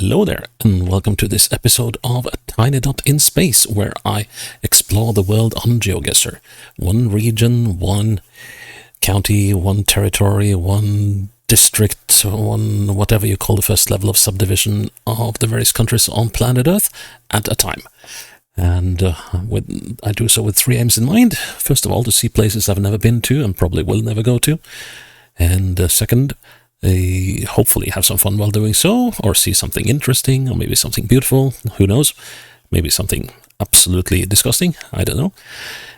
Hello there, and welcome to this episode of A Tiny Dot in Space, where I explore the world on GeoGuessr. One region, one county, one territory, one district, one whatever you call the first level of subdivision of the various countries on planet Earth at a time. And I do so with three aims in mind. First of all, to see places I've never been to and probably will never go to. And second, hopefully have some fun while doing so, or see something interesting, or maybe something beautiful, who knows, maybe something absolutely disgusting, I don't know.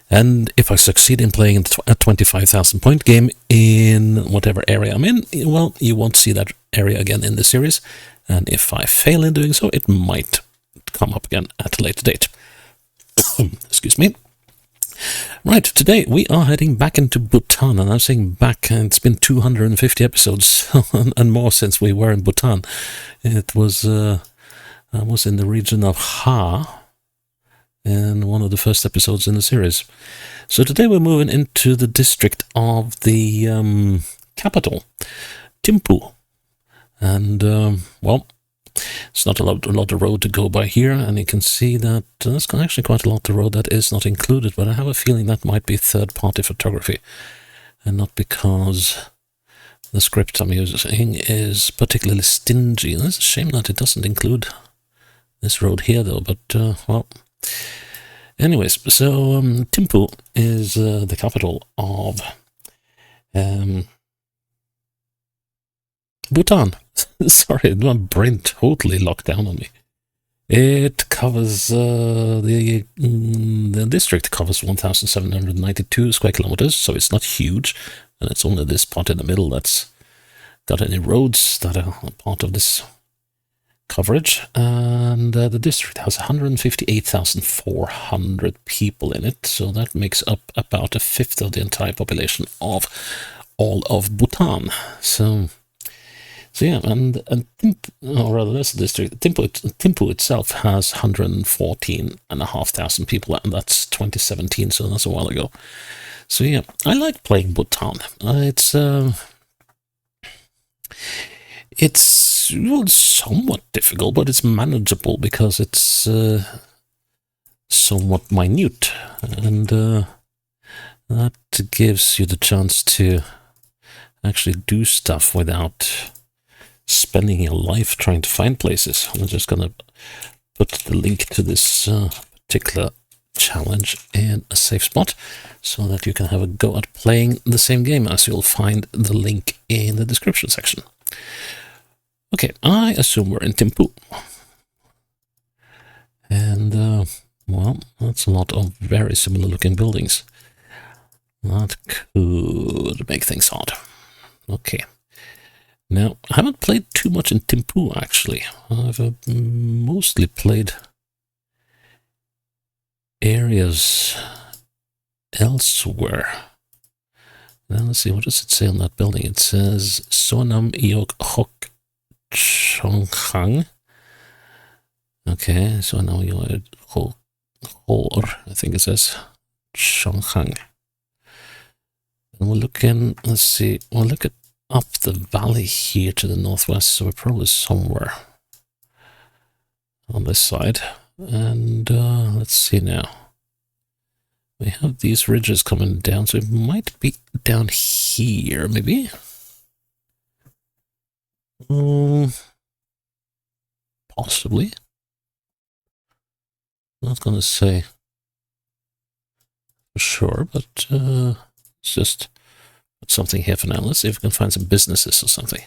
And if I succeed in playing a 25,000 point game in whatever area I'm in, well, you won't see that area again in the series, and if I fail in doing so, it might come up again at a later date. Excuse me. Right, today we are heading back into Bhutan, and I'm saying back, and it's been 250 episodes and more since we were in Bhutan. It was, I was in the region of Ha in one of the first episodes in the series. So today we're moving into the district of the capital, Thimphu. And, well, it's not a lot of road to go by here, and you can see that there's actually quite a lot of road that is not included, but I have a feeling that might be third-party photography, and not because the script I'm using is particularly stingy. And it's a shame that it doesn't include this road here, though, but, well. Anyways, so Thimphu is the capital of Bhutan. Sorry, my brain totally locked down on me. It covers, the district covers 1,792 square kilometers, so it's not huge, and it's only this part in the middle that's got any roads that are part of this coverage. And the district has 158,400 people in it, so that makes up about a fifth of the entire population of all of Bhutan. So yeah, and or rather, this district, Thimphu itself has 114,500 people, and that's 2017, so that's a while ago. So yeah, I like playing Bhutan. It's well, somewhat difficult, but it's manageable because it's somewhat minute, and that gives you the chance to actually do stuff without spending your life trying to find places. I'm just going to put the link to this particular challenge in a safe spot so that you can have a go at playing the same game, as you'll find the link in the description section. Okay, I assume we're in Thimphu. And, well, that's a lot of very similar looking buildings. That could make things hard. Okay. Now, I haven't played too much in Thimphu, actually. I've mostly played areas elsewhere. Now, let's see, what does it say on that building? It says Sonam Yok Hok Chonghang. Okay, Sonam Yok Hok, I think it says Chonghang. And we're looking, let's see, we'll look at up the valley here to the northwest, so we're probably somewhere on this side. And let's see now. We have these ridges coming down, so it might be down here, maybe. Possibly. Not gonna say for sure, but it's just put something here for now. Let's see if we can find some businesses or something.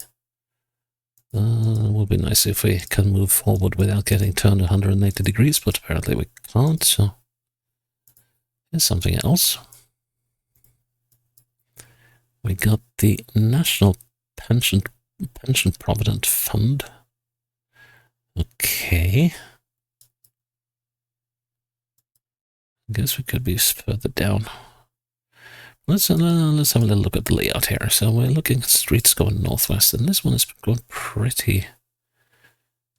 It would be nice if we can move forward without getting turned 180 degrees, but apparently we can't, so here's something else. We got the National Pension Provident Fund. Okay. I guess we could be further down. Let's have a little look at the layout here. So we're looking at streets going northwest, and this one is going pretty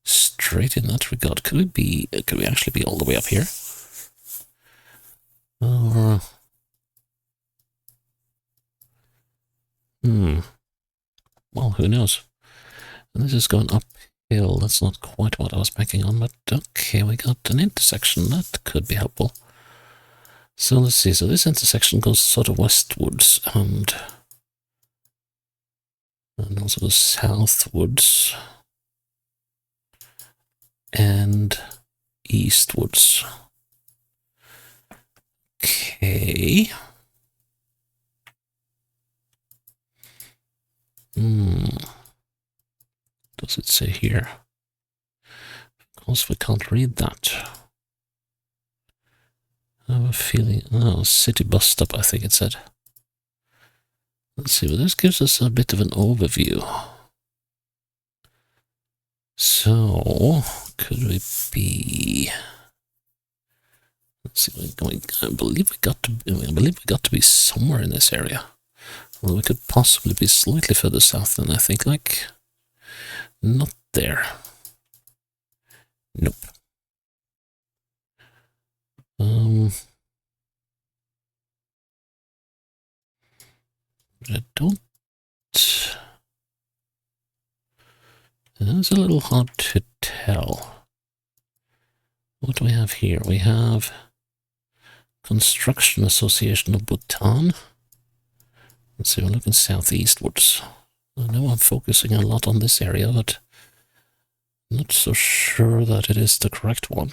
straight in that regard. Could we actually be all the way up here? Or well, who knows? And this is going up hill. That's not quite what I was banking on, but okay, we got an intersection. That could be helpful. So let's see. So this intersection goes sort of westwards and also goes southwards and eastwards. Okay. Does it say here? Of course, we can't read that. I have a feeling. Oh, city bus stop, I think it said. Let's see, well, this gives us a bit of an overview. So, could we be? Let's see. I believe we got to be somewhere in this area. Well, we could possibly be slightly further south than I think. Like, not there. Nope. I don't. It's a little hard to tell. What do we have here? We have Construction Association of Bhutan. Let's see, we're looking southeastwards. I know I'm focusing a lot on this area, but I'm not so sure that it is the correct one.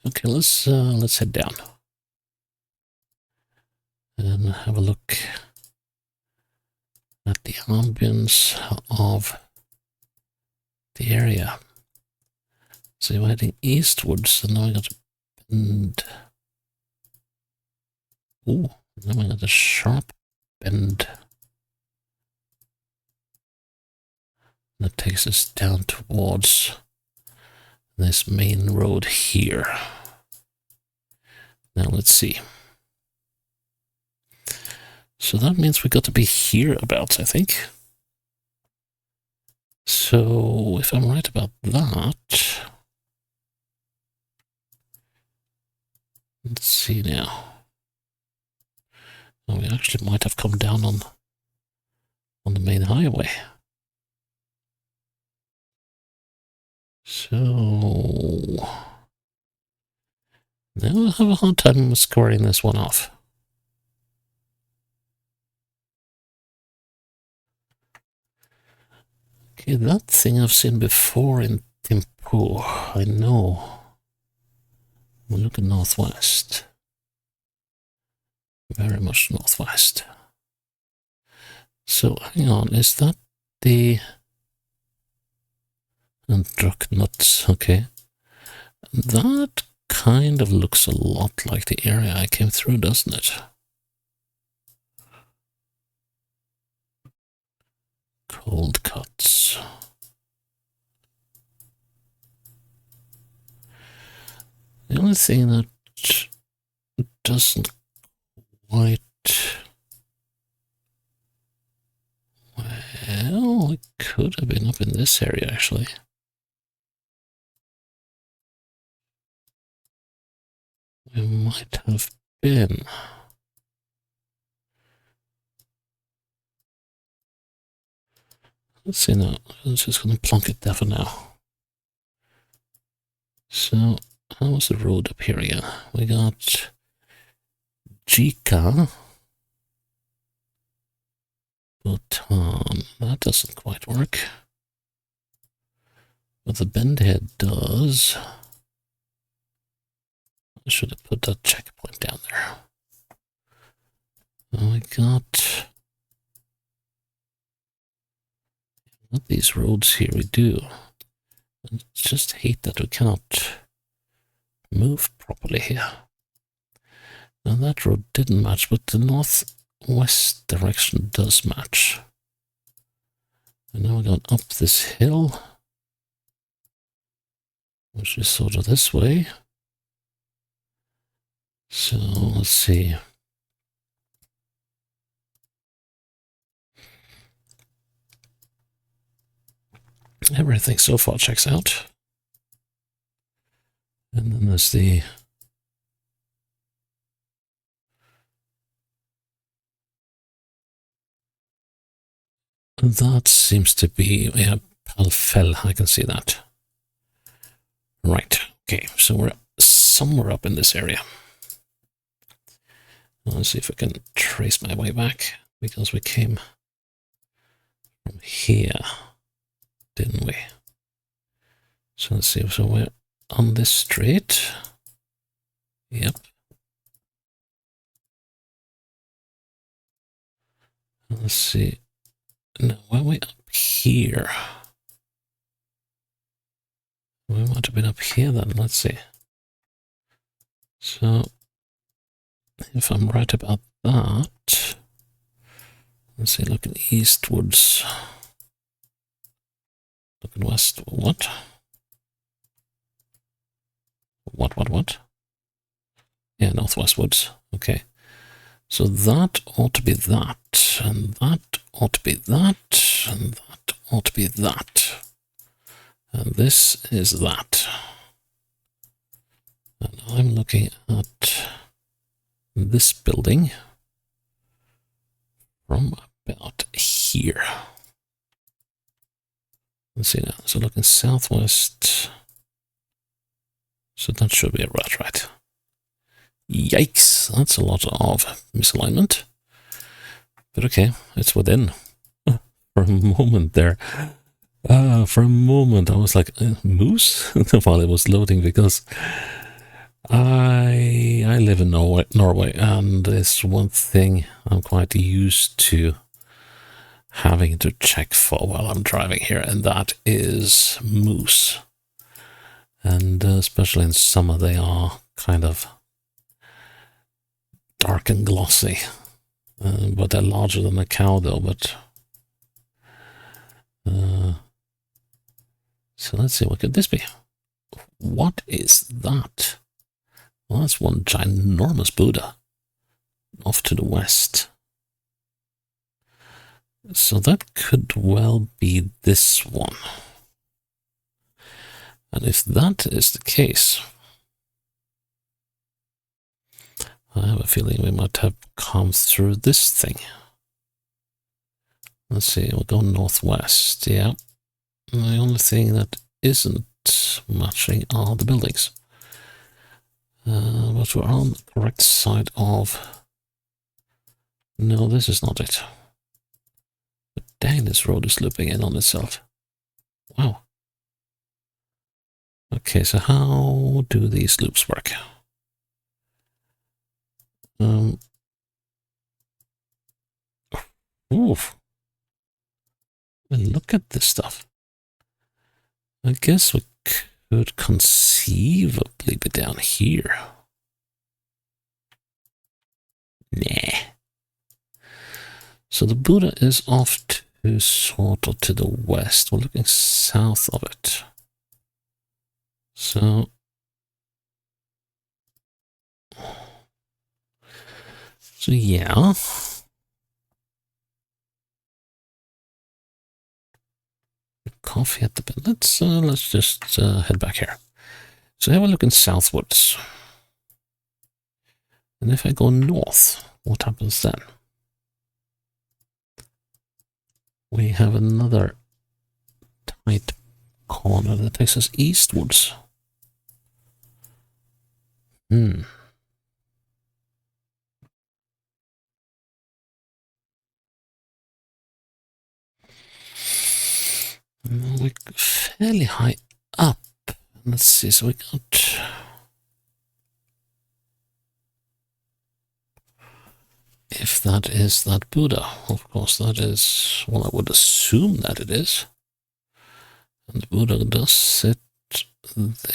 Okay, let's head down and have a look at the ambience of the area. So we're heading eastwards, and now we got to bend. Ooh, now we got a sharp bend. That takes us down towards this main road here. Now let's see. So that means we got to be hereabouts, I think. So if I'm right about that, let's see now. Oh, we actually might have come down on the main highway. So now I have a hard time squaring this one off. Okay, that thing I've seen before in Thimphu, I know. We're looking northwest. Very much northwest. So hang on, is that the Druck nuts? Okay. That kind of looks a lot like the area I came through, doesn't it? Cold cuts. The only thing that doesn't quite... Well, it could have been up in this area, actually. We might have been. Let's see now. I'm just going to plonk it there for now. So, how's the road up here again? We got Jika, Bhutan. That doesn't quite work. But the Bendhead does. I should have put that checkpoint down there. And we got these roads here, we do. I just hate that we cannot move properly here. Now that road didn't match, but the northwest direction does match. And now we're going up this hill, which is sort of this way. So let's see. Everything so far checks out. And then there's the That seems to be, yeah, Palfell, I can see that. Right, okay, so we're somewhere up in this area. Let's see if I can trace my way back, because we came from here, didn't we? So let's see, so we're on this street. Yep. Let's see. No, why are we up here? We might have been up here then, let's see. So, if I'm right about that, let's see, looking eastwards, looking west, what? What? Yeah, northwestwards, okay. So that ought to be that, and that ought to be that, and that ought to be that. And this is that. And I'm looking at this building from about here. Let's see now. So looking southwest. So that should be right. Yikes, that's a lot of misalignment. But okay, it's within. For a moment there. For a moment I was like, moose? While it was loading, because I live in Norway, and it's one thing I'm quite used to having to check for while I'm driving here, and that is moose. And especially in summer, they are kind of dark and glossy, but they're larger than a cow though. But so let's see, what could this be? What is that? Well, that's one ginormous Buddha off to the west. So that could well be this one. And if that is the case, I have a feeling we might have come through this thing. Let's see, we'll go northwest, yeah. The only thing that isn't matching are the buildings. But we're on the correct side of... No, this is not it. But dang, this road is looping in on itself. Wow. Okay, so how do these loops work? Oof. Look at this stuff. I guess we could conceivably be down here. Nah. So the Buddha is off to sort of to the west. We're looking south of it. So yeah. Coffee at the bed. Let's just head back here. So here we're looking southwards. And if I go north, what happens then? We have another tight corner that takes us eastwards. We're fairly high up. Let's see, so we got... If that is that Buddha, of course that is, well, I would assume that it is. And the Buddha does sit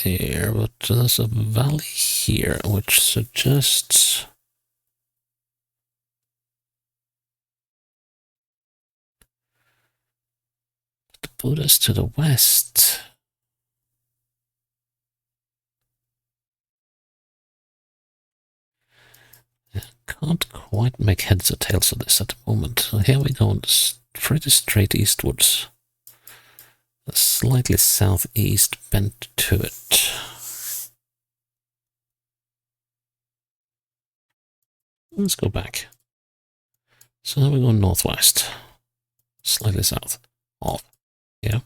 there, but there's a valley here, which suggests... the Buddha's to the west. I can't quite make heads or tails of this at the moment. So here we go, pretty straight eastwards. A slightly southeast bent to it. Let's go back. So now we go northwest. Slightly south of. Yeah.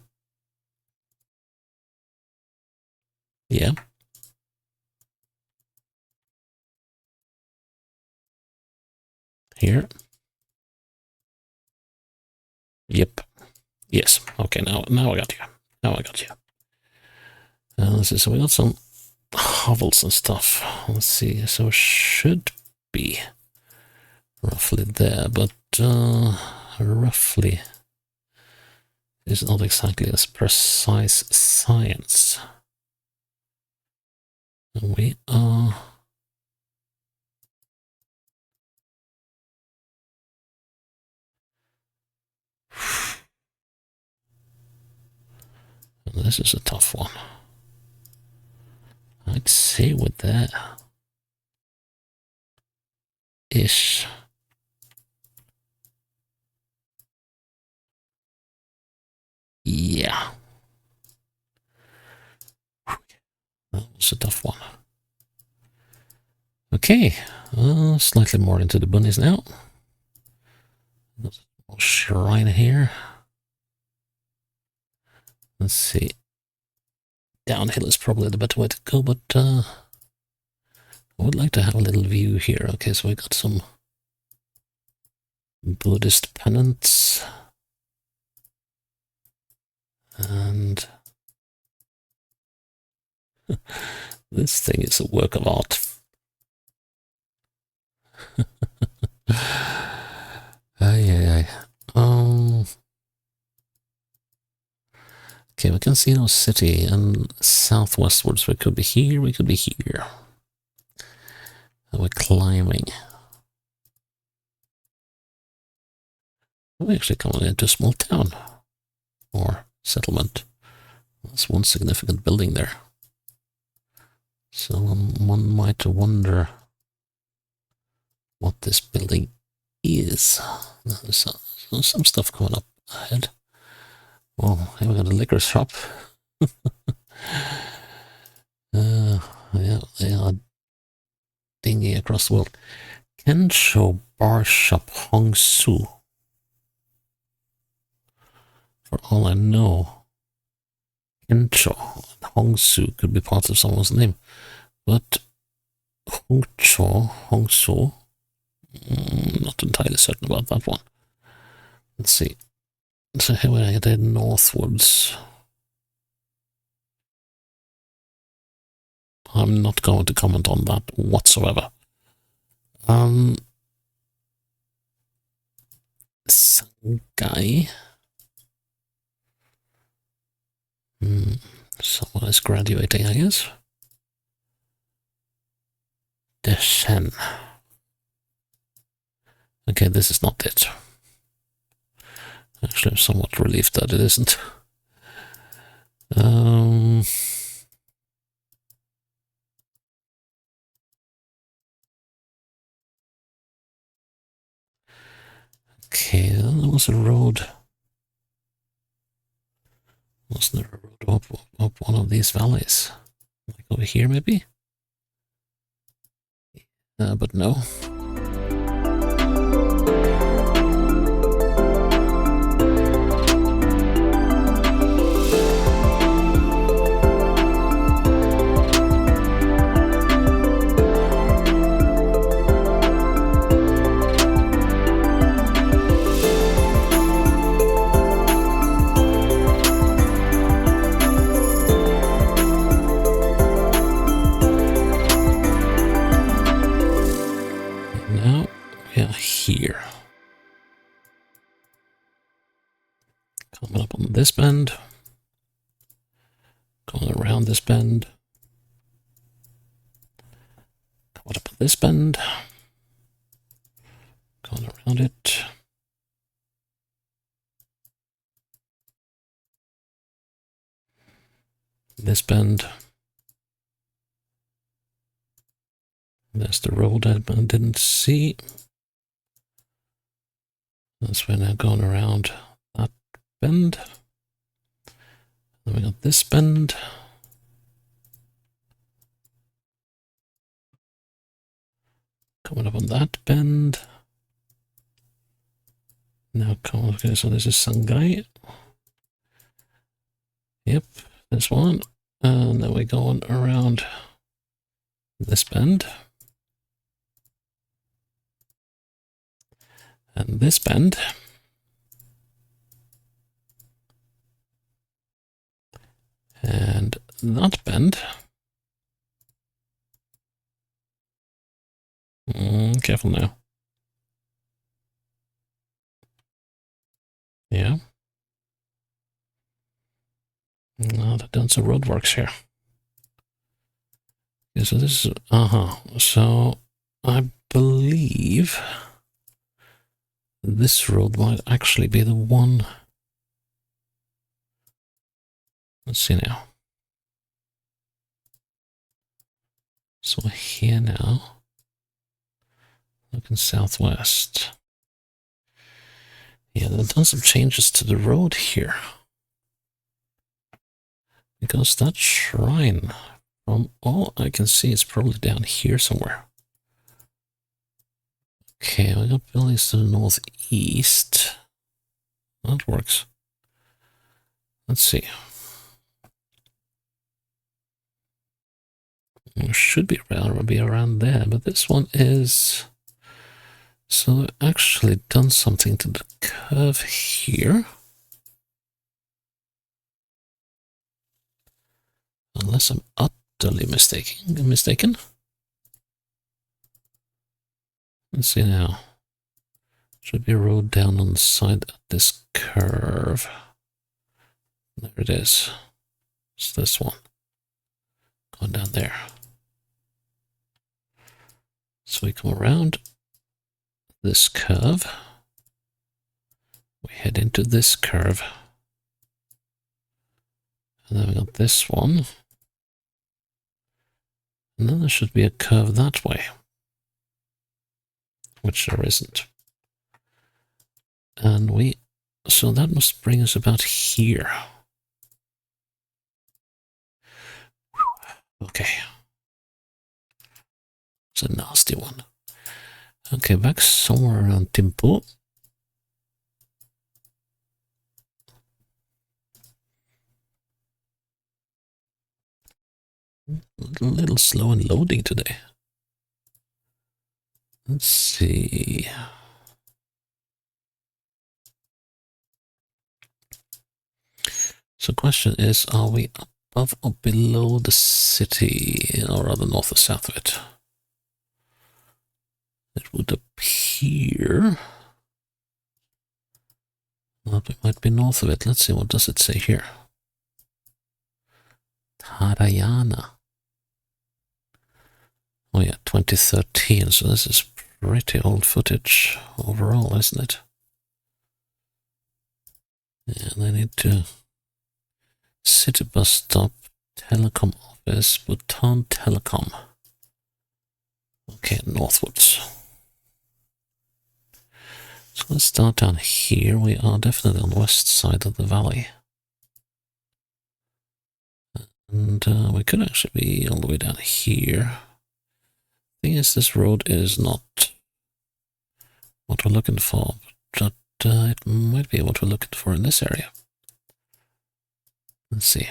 Yeah. Here. Yep. Yes. Okay, now I got you. Now I got you. Let's see, so we got some hovels and stuff. Let's see, so it should be roughly there, but roughly is not exactly as precise science. We are... This is a tough one. I'd say with that ish. Yeah. That was a tough one. Okay, slightly more into the bunnies now. There's a little shrine here. Let's see. Downhill is probably the better way to go, but I would like to have a little view here. Okay, so we got some Buddhist pennants. And this thing is a work of art. Aye. Okay, we can see no city, and southwestwards we could be here, we could be here. And we're climbing. We're actually coming into a small town or settlement. There's one significant building there. So one might wonder what this building is. There's some stuff coming up ahead. Oh, here we got a liquor shop. Yeah, they are dinghy across the world. Kensho Bar Shop Hongsu. For all I know, Kensho and Hongsu could be parts of someone's name. But Hongsu, not entirely certain about that one. Let's see. So here we headed northwards. I'm not going to comment on that whatsoever. Sangai. Someone is graduating, I guess. Deshen. Okay, this is not it. Actually, I'm somewhat relieved that it isn't. Okay, there was a road. Wasn't there a road up one of these valleys? Like over here, maybe? But no. Here. Coming up on this bend. Going around this bend. Coming up on this bend. Going around it. This bend. There's the road I didn't see. That's we're now going around that bend. Then we got this bend. Coming up on that bend. Now come on, okay, so this is Shanghai. Yep, this one. And then we're going around this bend. And this bend. And that bend. Careful now. Yeah. Now they've done some roadworks here. Okay, so this is, so I believe this road might actually be the one. Let's see now. So here now, looking southwest. Yeah, they've done some changes to the road here. Because that shrine, from all I can see, is probably down here somewhere. Okay, we got buildings to the northeast. That works. Let's see. It should be around there, but this one is... So they've actually done something to the curve here. Unless I'm utterly mistaken. Let's see now. Should be a road down on the side of this curve. There it is. It's this one. Going down there. So we come around this curve. We head into this curve. And then we got this one. And then there should be a curve that way. Which there isn't. And so that must bring us about here. Okay. It's a nasty one. Okay, back somewhere around Thimphu. A little slow in loading today. Let's see. So question is, are we above or below the city, or rather north or south of it? It would appear that we might be north of it. Let's see, what does it say here? Tarayana. Oh yeah, 2013, so this is pretty old footage overall, isn't it? Yeah, they need to... City bus stop, telecom office, Bhutan Telecom. Okay, northwards. So let's start down here. We are definitely on the west side of the valley. And we could actually be all the way down here. Thing is, this road is not what we're looking for, but it might be what we're looking for in this area. Let's see.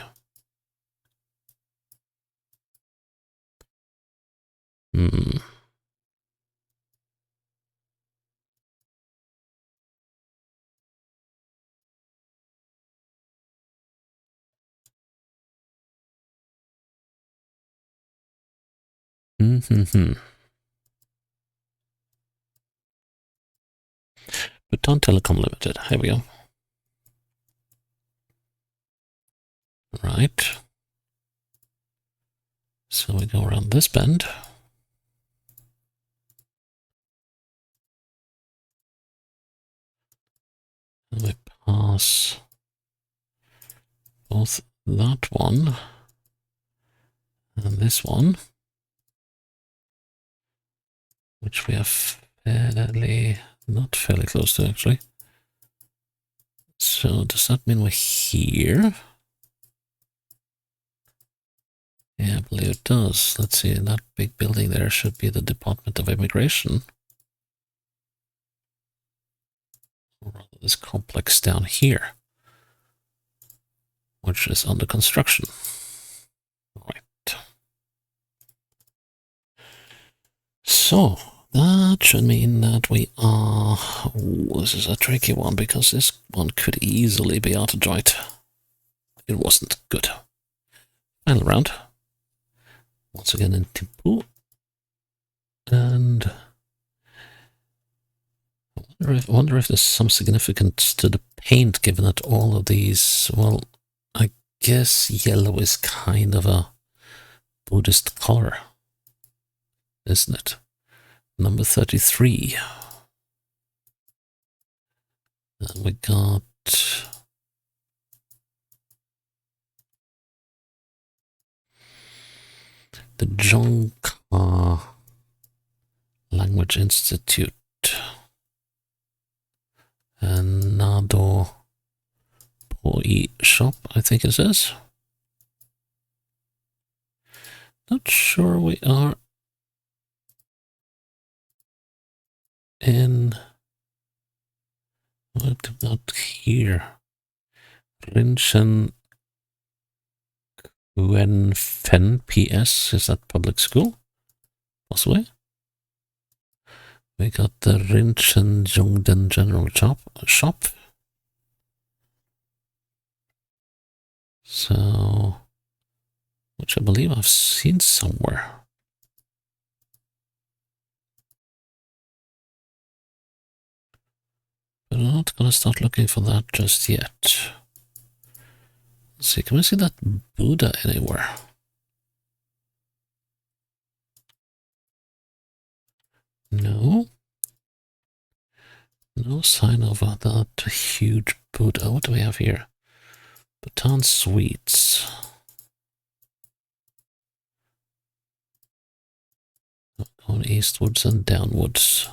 Bhutan Telecom Limited. Here we go. Right. So we go around this bend. And we pass both that one and this one, which we are not fairly close to actually. So does that mean we're here? Yeah, I believe it does. Let's see, that big building there should be the Department of Immigration. Or rather this complex down here, which is under construction. Right. So that should mean that we are... Ooh, this is a tricky one, because this one could easily be out of joint. It wasn't good. Final round. Once again in Thimphu. And I wonder if there's some significance to the paint, given that all of these, well, I guess yellow is kind of a Buddhist color, isn't it? Number 33. And we got... the Jongka Language Institute. And Nado Poi Shop, I think it says. Not sure we are in... What about here? Rinchen Fen PS, is that public school? Possibly. We got the Rinchen Jungden General Shop. So, which I believe I've seen somewhere. But I'm not gonna start looking for that just yet. Let's see, can we see that Buddha anywhere? No. No sign of that huge Buddha. What do we have here? Bhutan Sweets. Going eastwards and downwards.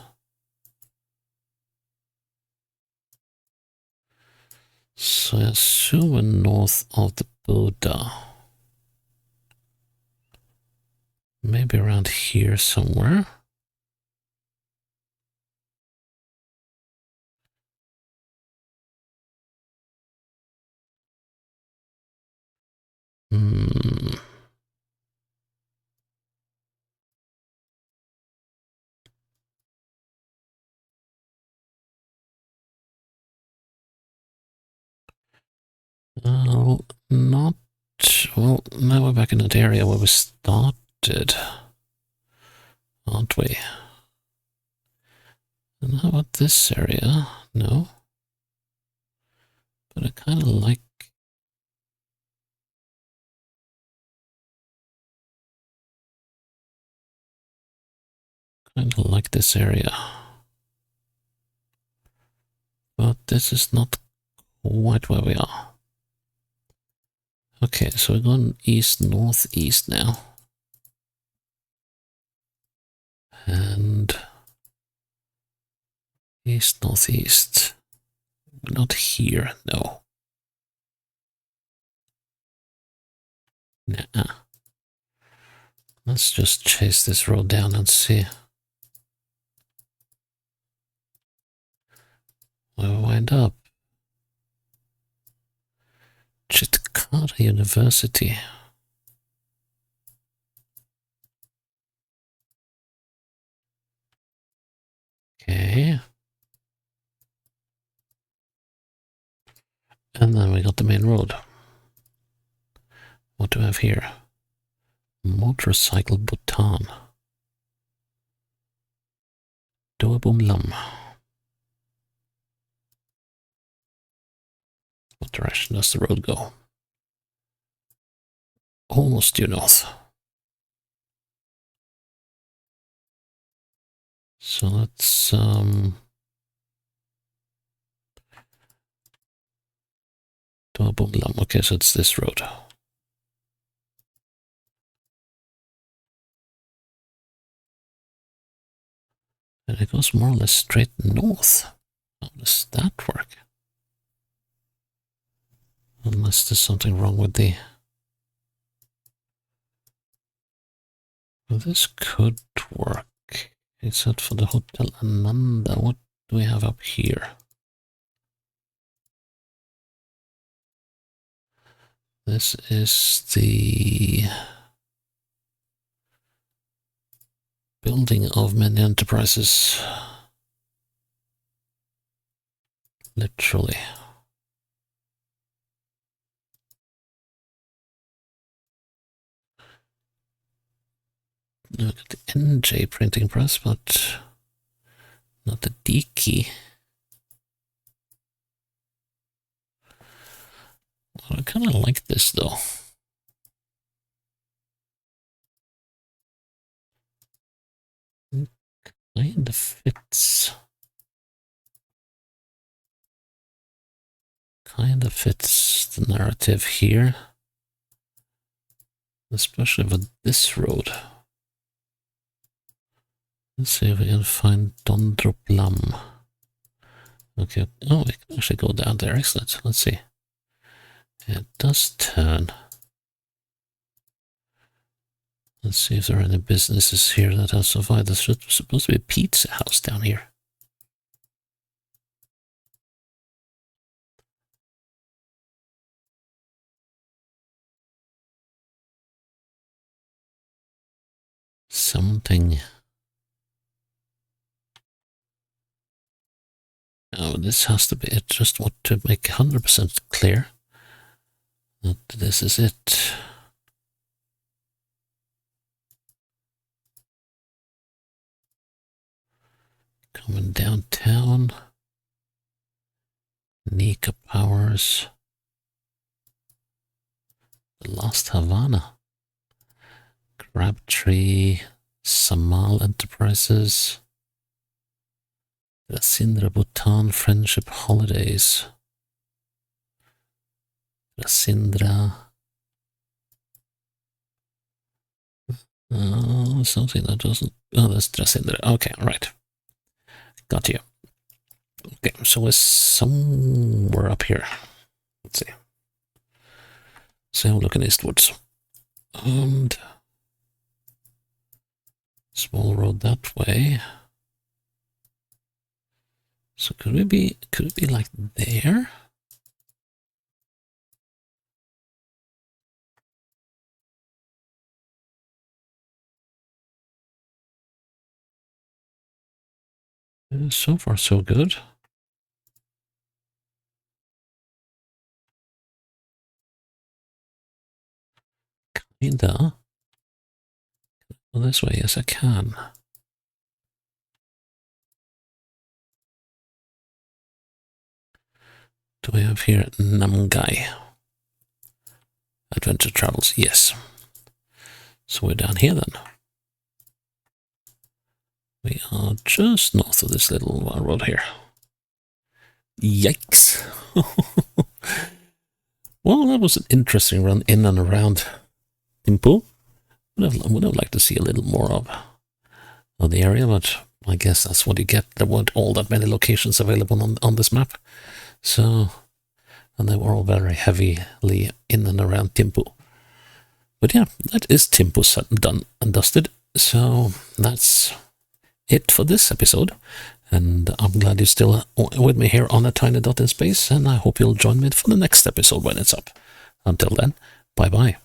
So I assume we're north of the Buddha. Maybe around here somewhere. Not... Well, now we're back in that area where we started, aren't we? And how about this area? No. But I kind of like... this area. But this is not quite where we are. Okay, so we're going east-northeast now. And east-northeast. Not here, no. Nah. Let's just chase this road down and see where we wind up. Chitkara University. Okay. And then we got the main road. What do we have here? Motorcycle Bhutan. Doabum Lam. What direction does the road go? Almost due north. So let's Doabum Lam. Okay, so it's this road. And it goes more or less straight north. How does that work? Unless there's something wrong with the... Well, this could work. Except for the Hotel Ananda. What do we have up here? This is the building of many enterprises. Literally. Look at the NJ printing press, but not the D key. Well, I kind of like this though. Kind of fits. Kind of fits the narrative here. Especially with this road. Let's see if we can find Dondroplam. Okay, oh, we can actually go down there. Excellent. Let's see. It does turn. Let's see if there are any businesses here that have survived. There's supposed to be a pizza house down here. Something. Oh, this has to be it. Just want to make 100% clear that this is it. Coming downtown. Nika Powers. The Lost Havana. Crabtree. Samal Enterprises. Rasindra Bhutan Friendship Holidays. Rasindra. Something that doesn't. Oh, that's Rasindra. Okay, right. Got you. Okay, so we're somewhere up here. Let's see. So I'm looking eastwards. And small road that way. So could it be like there? So far so good. Kinda. Well, this way, yes I can. Do we have here Namgai? Adventure Travels, yes. So we're down here then. We are just north of this little road here. Yikes. Well, that was an interesting run in and around Thimphu. Would have liked to see a little more of the area, but I guess that's what you get. There weren't all that many locations available on this map. So, and they were all very heavily in and around Thimphu. But yeah, that is Thimphu done and dusted. So that's it for this episode. And I'm glad you're still with me here on a tiny dot in space. And I hope you'll join me for the next episode when it's up. Until then, bye bye.